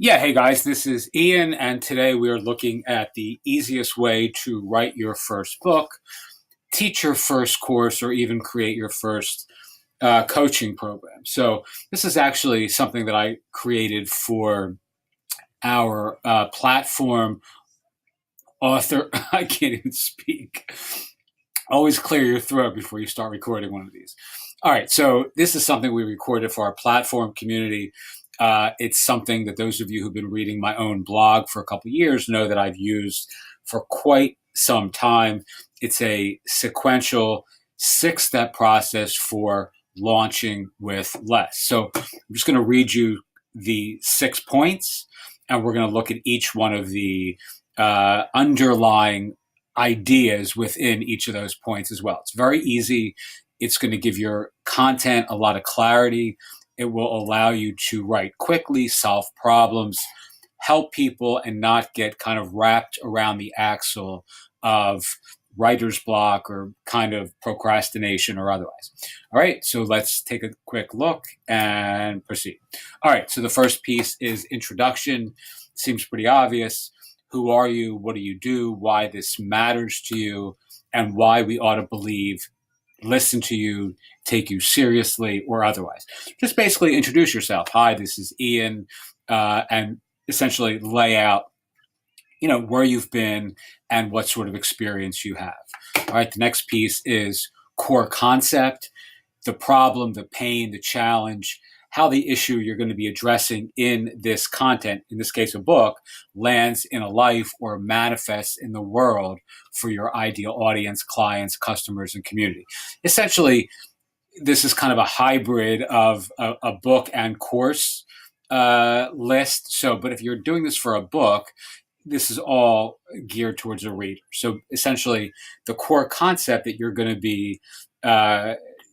Yeah, hey guys, this is Ian, and today we are looking at the easiest way to write your first book, teach your first course, or even create your first coaching program. So, this is actually something that I created for our platform author. I can't even speak. Always clear your throat before you start recording one of these. All right, so this is something we recorded for our platform community. It's something that those of you who've been reading my own blog for a couple of years know that I've used for quite some time. It's a sequential 6-step process for launching with less. So I'm just going to read you the 6 points, and we're going to look at each one of the underlying ideas within each of those points as well. It's very easy. It's going to give your content a lot of clarity. It will allow you to write quickly, solve problems, help people, and not get kind of wrapped around the axle of writer's block or kind of procrastination or otherwise. All right, so let's take a quick look and proceed. All right, so the first piece is introduction. Seems pretty obvious. Who are you? What do you do? Why this matters to you? And why we ought to believe, listen to you, take you seriously, or otherwise. Just basically introduce yourself. Hi, this is Ian, and essentially lay out, where you've been and what sort of experience you have. All right, the next piece is core concept, the problem, the pain, the challenge, how the issue you're going to be addressing in this content, in this case a book, lands in a life or manifests in the world for your ideal audience, clients, customers, and community. Essentially, this is kind of a hybrid of a book and course list. So, but if you're doing this for a book, this is all geared towards a reader. So essentially, the core concept that you're going to be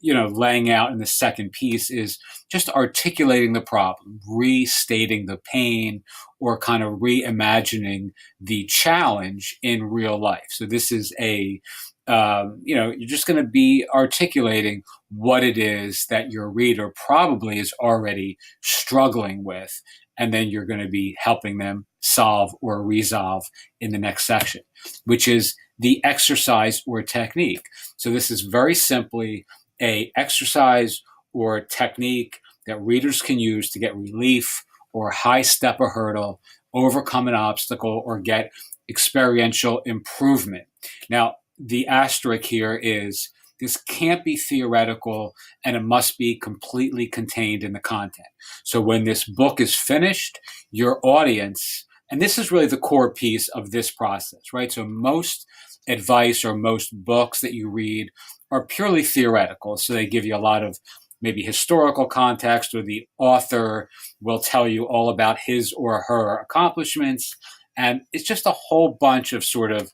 laying out in the second piece is just articulating the problem, restating the pain, or kind of reimagining the challenge in real life. So this is you're just going to be articulating what it is that your reader probably is already struggling with, and then you're going to be helping them solve or resolve in the next section, which is the exercise or technique. So this is very simply a exercise or technique that readers can use to get relief or high step a hurdle, overcome an obstacle, or get experiential improvement. Now, the asterisk here is this can't be theoretical, and it must be completely contained in the content. So when this book is finished, your audience, and this is really the core piece of this process, right? So most advice or most books that you read are purely theoretical. So they give you a lot of maybe historical context, or the author will tell you all about his or her accomplishments. And it's just a whole bunch of sort of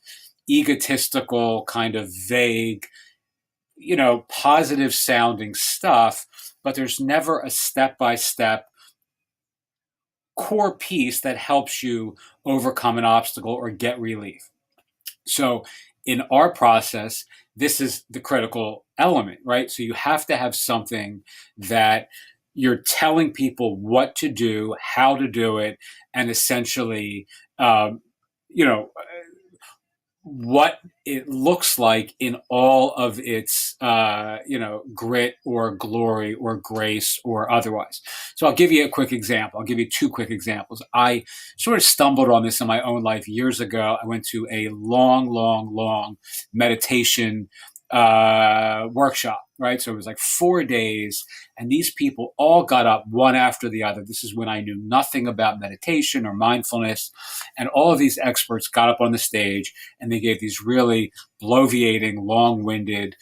egotistical, kind of vague, positive sounding stuff, but there's never a step-by-step core piece that helps you overcome an obstacle or get relief. So in our process, this is the critical element, right? So you have to have something that you're telling people what to do, how to do it, and essentially, what it looks like in all of its, grit or glory or grace or otherwise. So I'll give you a quick example. I'll give you 2 quick examples. I sort of stumbled on this in my own life years ago. I went to a long meditation workshop, right? So it was like 4 days, and these people all got up one after the other. This is when I knew nothing about meditation or mindfulness, and all of these experts got up on the stage, and they gave these really bloviating, long-winded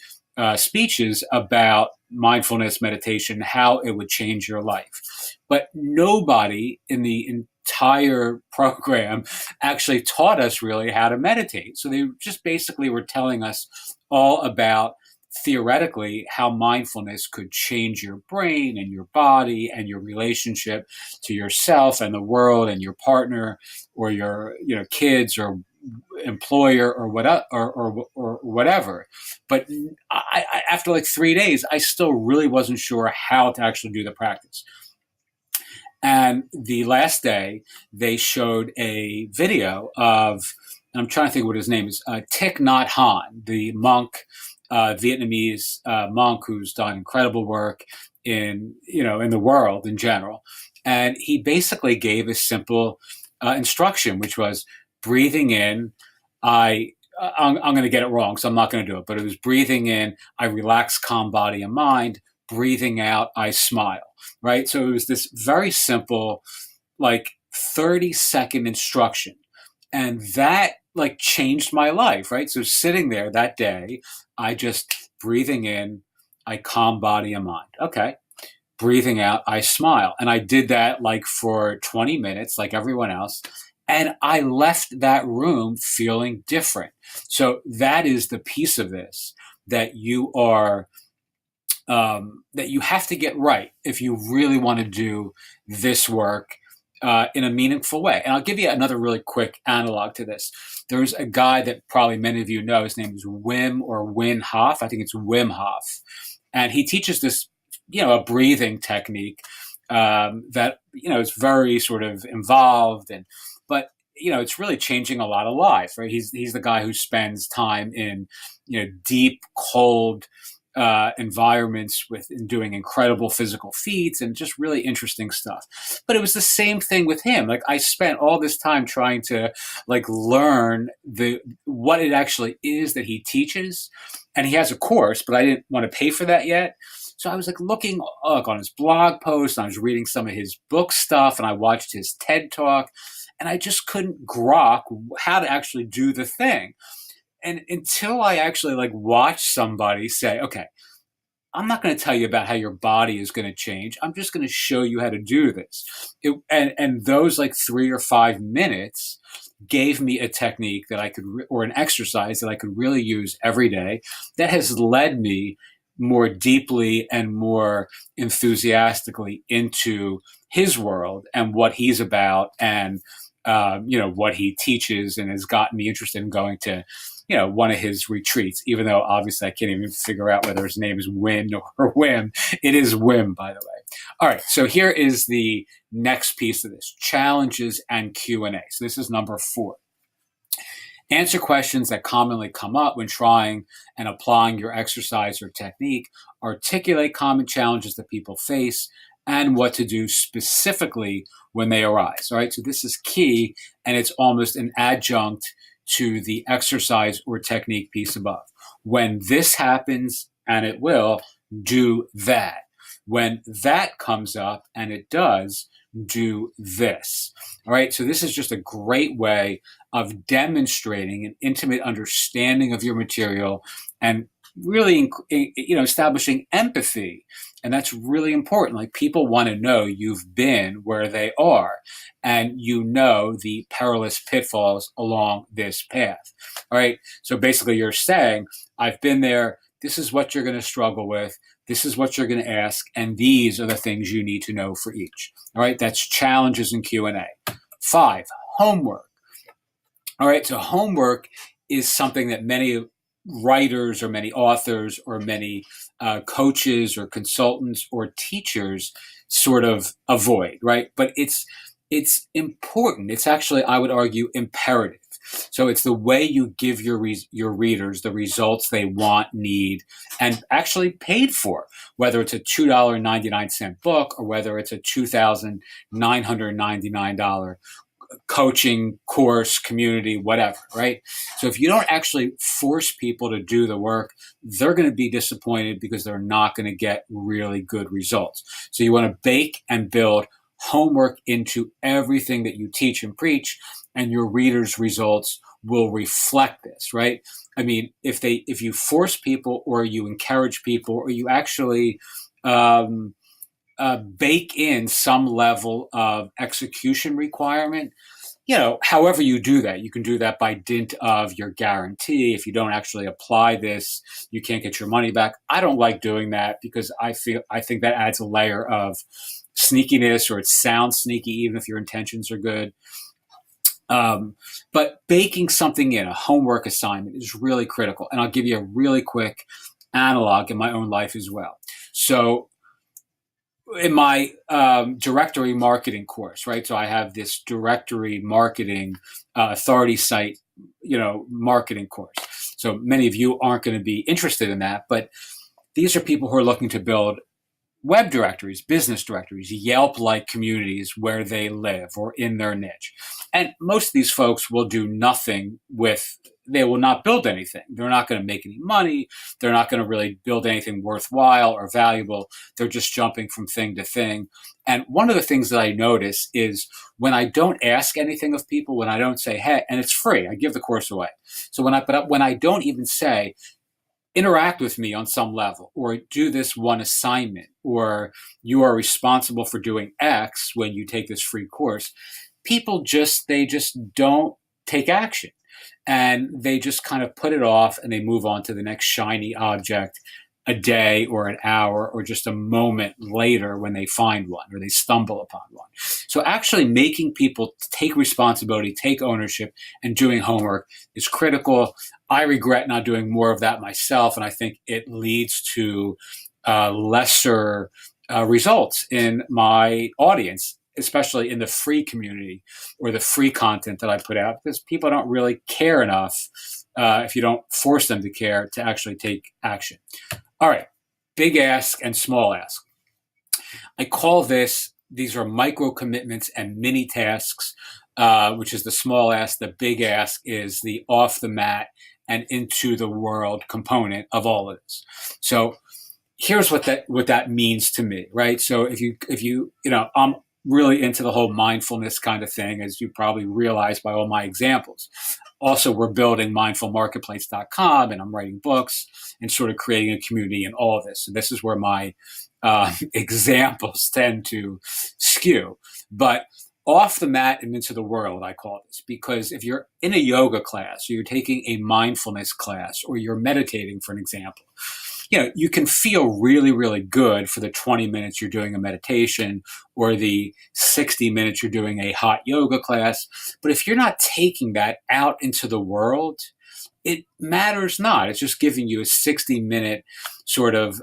speeches about mindfulness, meditation, how it would change your life. But nobody in the entire program actually taught us really how to meditate. So they just basically were telling us all about theoretically how mindfulness could change your brain and your body and your relationship to yourself and the world and your partner or your kids or employer or whatever. But after like 3 days, I still really wasn't sure how to actually do the practice. And the last day, they showed a video of, and I'm trying to think what his name is, Thich Nhat Hanh, the monk, Vietnamese monk who's done incredible work in the world in general. And he basically gave a simple instruction, which was breathing in. I'm going to get it wrong, so I'm not going to do it. But it was breathing in, I relax, calm body and mind. Breathing out, I smile. Right. So it was this very simple, like 30-second instruction. And that like changed my life. Right. So sitting there that day, I just breathing in, I calm body and mind. Okay. Breathing out, I smile. And I did that like for 20 minutes, like everyone else. And I left that room feeling different. So that is the piece of this that that you have to get right if you really want to do this work in a meaningful way. And I'll give you another really quick analog to this. There's a guy that probably many of you know. His name is Wim Hof. I think it's Wim Hof. And he teaches this, a breathing technique that, is very sort of involved but it's really changing a lot of lives, right? He's the guy who spends time in, deep, cold environments with doing incredible physical feats and just really interesting stuff. But it was the same thing with him. Like I spent all this time trying to like learn what it actually is that he teaches. And he has a course, but I didn't want to pay for that yet. So I was like looking on his blog posts, and I was reading some of his book stuff, and I watched his TED talk, and I just couldn't grok how to actually do the thing. And until I actually like watch somebody say, okay, I'm not going to tell you about how your body is going to change. I'm just going to show you how to do this. And those like 3 or 5 minutes gave me a technique that I could, or an exercise that I could really use every day that has led me more deeply and more enthusiastically into his world and what he's about and, what he teaches, and has gotten me interested in going to, one of his retreats, even though obviously I can't even figure out whether his name is Win or Wim. It is Wim, by the way. All right. So here is the next piece of this: challenges and Q&A. So this is number 4. Answer questions that commonly come up when trying and applying your exercise or technique. Articulate common challenges that people face and what to do specifically when they arise. All right. So this is key, and it's almost an adjunct to the exercise or technique piece above. When this happens, and it will, do that. When that comes up, and it does, do this. All right. So this is just a great way of demonstrating an intimate understanding of your material and really, establishing empathy. And that's really important. Like people want to know you've been where they are and the perilous pitfalls along this path. All right. So basically you're saying, I've been there. This is what you're going to struggle with. This is what you're going to ask. And these are the things you need to know for each. All right. That's challenges and Q&A. 5, homework. All right. So homework is something that many writers or many authors or many coaches or consultants or teachers sort of avoid, right? But it's important. It's actually, I would argue, imperative. So it's the way you give your readers the results they want, need, and actually paid for, whether it's a $2.99 book or whether it's a $2,999 coaching course, community, whatever, right? So if you don't actually force people to do the work, they're going to be disappointed because they're not going to get really good results. So you want to bake and build homework into everything that you teach and preach, and your readers' results will reflect this, right? I mean, if you force people or you encourage people or you actually bake in some level of execution requirement, however you do that, you can do that by dint of your guarantee. If you don't actually apply this, you can't get your money back. I don't like doing that because I think that adds a layer of sneakiness, or it sounds sneaky even if your intentions are good. But baking something in, a homework assignment, is really critical. And I'll give you a really quick analog in my own life as well. So in my directory marketing course, right? So I have this directory marketing authority site, marketing course. So many of you aren't going to be interested in that, but these are people who are looking to build web directories, business directories, Yelp-like communities where they live or in their niche. And most of these folks will do nothing with, they will not build anything. They're not going to make any money. They're not going to really build anything worthwhile or valuable. They're just jumping from thing to thing. And one of the things that I notice is when I don't ask anything of people, when I don't say, hey, and it's free, I give the course away. So when I don't even say, interact with me on some level, or do this one assignment, or you are responsible for doing X when you take this free course, they just don't take action. And they just kind of put it off and they move on to the next shiny object a day or an hour or just a moment later when they find one or they stumble upon one. So actually making people take responsibility, take ownership, and doing homework is critical. I regret not doing more of that myself, and I think it leads to lesser results in my audience, especially in the free community or the free content that I put out, because people don't really care enough if you don't force them to care to actually take action. All right, big ask and small ask. I call these are micro commitments and mini tasks, which is the small ask. The big ask is the off the mat and into the world component of all of this. So here's what that means to me, right? So if you I'm really into the whole mindfulness kind of thing, as you probably realize by all my examples. Also, we're building mindfulmarketplace.com, and I'm writing books and sort of creating a community and all of this. And this is where my examples tend to skew. But off the mat and into the world, I call this, because if you're in a yoga class, or you're taking a mindfulness class, or you're meditating, for an example, you can feel really, really good for the 20 minutes you're doing a meditation or the 60 minutes you're doing a hot yoga class. But if you're not taking that out into the world, it matters not. It's just giving you a 60-minute sort of,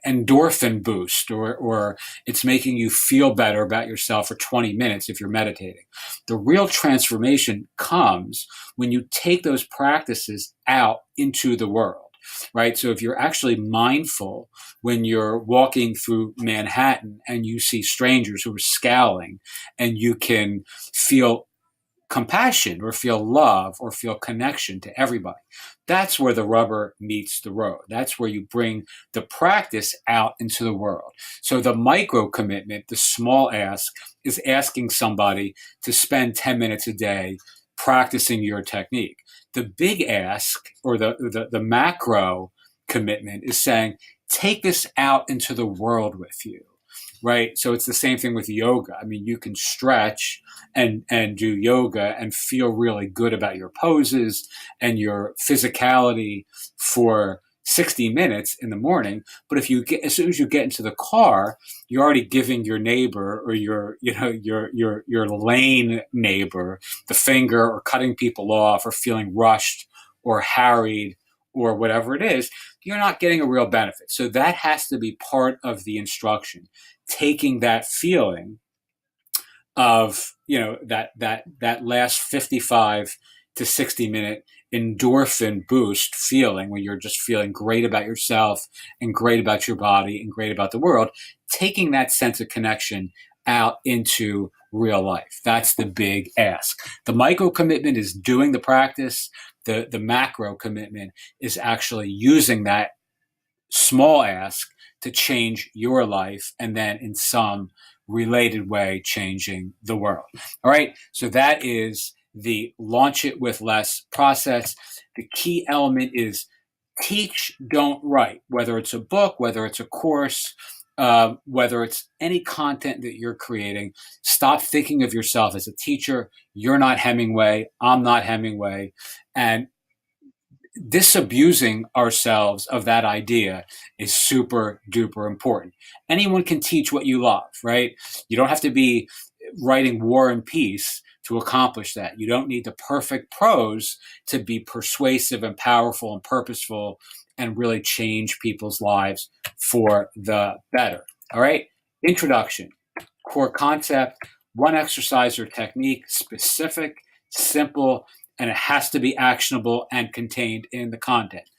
endorphin boost, or it's making you feel better about yourself for 20 minutes if you're meditating. The real transformation comes when you take those practices out into the world, right? So if you're actually mindful when you're walking through Manhattan and you see strangers who are scowling, and you can feel compassion or feel love or feel connection to everybody. That's where the rubber meets the road. That's where you bring the practice out into the world. So the micro commitment, the small ask, is asking somebody to spend 10 minutes a day practicing your technique. The big ask, or the macro commitment, is saying, take this out into the world with you. Right. So it's the same thing with yoga. I mean, you can stretch and do yoga and feel really good about your poses and your physicality for 60 minutes in the morning. But as soon as you get into the car, you're already giving your neighbor or your lane neighbor the finger, or cutting people off, or feeling rushed or harried or whatever it is. You're not getting a real benefit. So that has to be part of the instruction. Taking that feeling of that last 55 to 60-minute endorphin boost feeling, when you're just feeling great about yourself and great about your body and great about the world, taking that sense of connection out into real life. That's the big ask. The micro commitment is doing the practice. The macro commitment is actually using that small ask to change your life, and then in some related way changing the world. All right. So that is the launch it with less process. The key element is teach, don't write, whether it's a book, whether it's a course, whether it's any content that you're creating. Stop thinking of yourself as a teacher. You're not Hemingway. I'm not Hemingway. And disabusing ourselves of that idea is super duper important. Anyone can teach what you love, right? You don't have to be writing War and Peace to accomplish that. You don't need the perfect prose to be persuasive and powerful and purposeful and really change people's lives for the better. All right. Introduction, core concept, one exercise or technique, specific, simple, and it has to be actionable and contained in the content.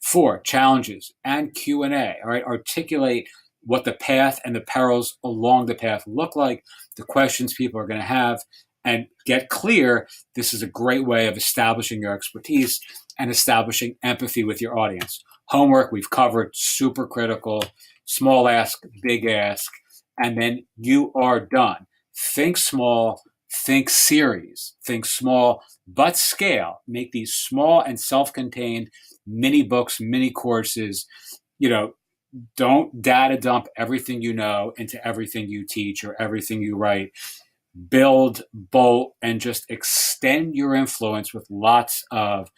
4, challenges and Q&A. All right, articulate what the path and the perils along the path look like, the questions people are going to have, and get clear. This is a great way of establishing your expertise and establishing empathy with your audience. Homework, we've covered, super critical, small ask, big ask, and then you are done. Think small, think series, think small, but scale. Make these small and self-contained mini books, mini courses. Don't data dump everything you know into everything you teach or everything you write. Build, bolt, and just extend your influence with lots of,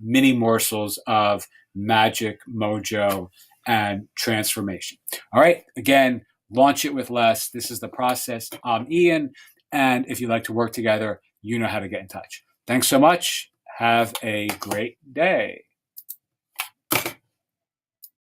mini morsels of magic, mojo, and transformation. All right. Again, launch it with less. This is the process. I'm Ian. And if you'd like to work together, you know how to get in touch. Thanks so much. Have a great day.